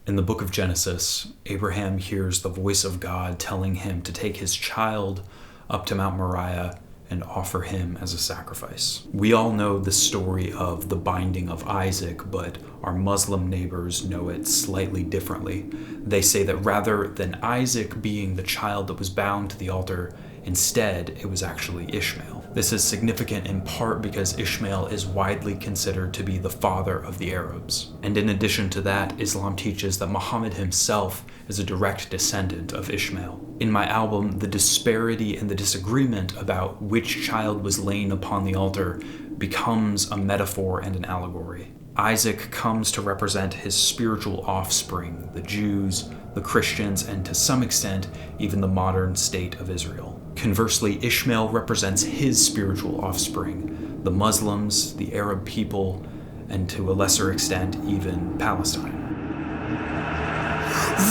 In the book of Genesis, Abraham hears the voice of God telling him to take his child up to Mount Moriah and offer him as a sacrifice. We all know the story of the binding of Isaac, but our Muslim neighbors know it slightly differently. They say that rather than Isaac being the child that was bound to the altar, instead it was actually Ishmael. This is significant in part because Ishmael is widely considered to be the father of the Arabs. And in addition to that, Islam teaches that Muhammad himself is a direct descendant of Ishmael. In my album, the disparity and the disagreement about which child was laid upon the altar becomes a metaphor and an allegory. Isaac comes to represent his spiritual offspring, the Jews, the Christians, and to some extent, even the modern state of Israel. Conversely, Ishmael represents his spiritual offspring, the Muslims, the Arab people, and to a lesser extent, even Palestine.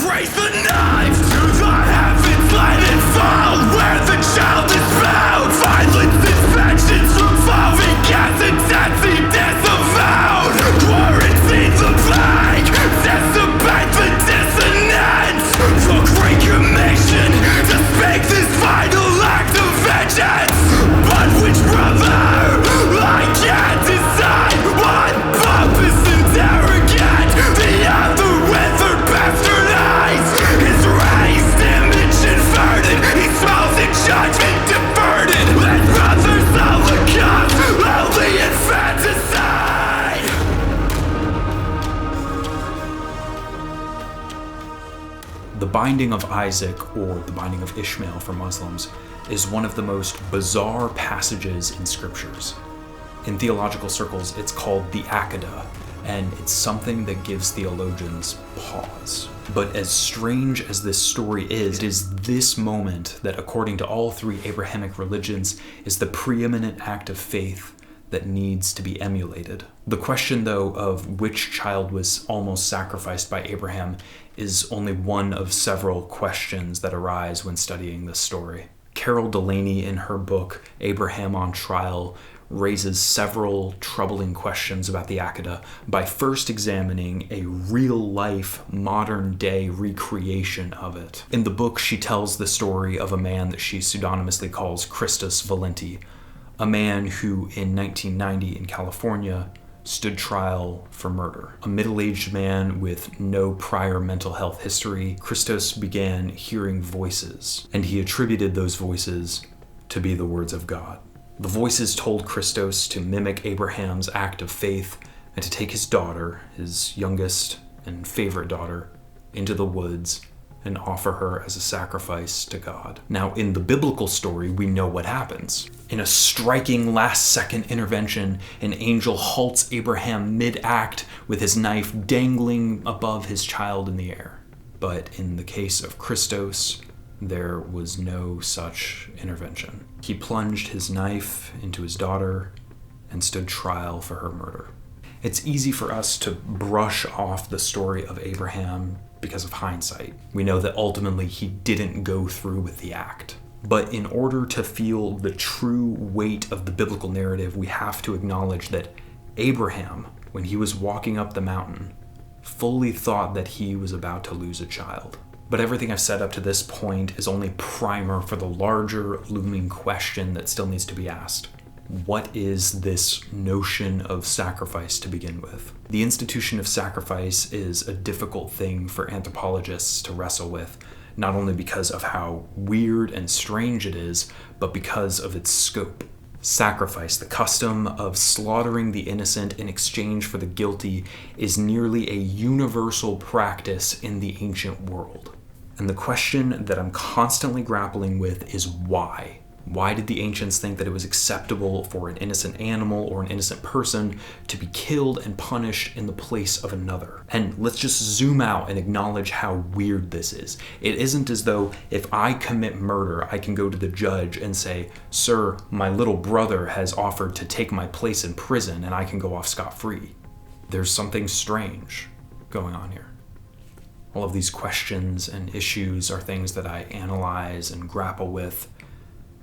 Raise the knife to the heavens, let it fall where the child is bound. Violence is vengeance, revolving gas, intensity disavowed. Quarantine the plague, dissipate the dissonance. The great commission to speak this final act of vengeance. But which brother? I can't decide. One purpose interrogate, the other withered bastard eyes. His raised image inverted, he smells in judgment diverted. Let brothers holocaust, only infanticide. The binding of Isaac, or the binding of Ishmael for Muslims, is one of the most bizarre passages in scriptures. In theological circles, it's called the Akedah, and it's something that gives theologians pause. But as strange as this story is, it is this moment that, according to all three Abrahamic religions, is the preeminent act of faith that needs to be emulated. The question, though, of which child was almost sacrificed by Abraham is only one of several questions that arise when studying this story. Carol Delaney, in her book Abraham on Trial, raises several troubling questions about the Akedah by first examining a real-life, modern-day recreation of it. In the book, she tells the story of a man that she pseudonymously calls Christus Valenti, a man who, in 1990 in California, stood trial for murder. A middle-aged man with no prior mental health history, Christos began hearing voices, and he attributed those voices to be the words of God. The voices told Christos to mimic Abraham's act of faith and to take his daughter, his youngest and favorite daughter, into the woods and offer her as a sacrifice to God. Now, in the biblical story, we know what happens. In a striking last-second intervention, an angel halts Abraham mid-act with his knife dangling above his child in the air. But in the case of Christos, there was no such intervention. He plunged his knife into his daughter and stood trial for her murder. It's easy for us to brush off the story of Abraham because of hindsight. We know that ultimately he didn't go through with the act. But in order to feel the true weight of the biblical narrative, we have to acknowledge that Abraham, when he was walking up the mountain, fully thought that he was about to lose a child. But everything I've said up to this point is only primer for the larger looming question that still needs to be asked. What is this notion of sacrifice to begin with? The institution of sacrifice is a difficult thing for anthropologists to wrestle with, not only because of how weird and strange it is, but because of its scope. Sacrifice, the custom of slaughtering the innocent in exchange for the guilty, is nearly a universal practice in the ancient world. And the question that I'm constantly grappling with is why? Why did the ancients think that it was acceptable for an innocent animal or an innocent person to be killed and punished in the place of another? And let's just zoom out and acknowledge how weird this is. It isn't as though if I commit murder, I can go to the judge and say, "Sir, my little brother has offered to take my place in prison and I can go off scot-free." There's something strange going on here. All of these questions and issues are things that I analyze and grapple with,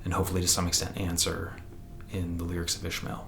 and hopefully to some extent answer in the lyrics of Ishmael.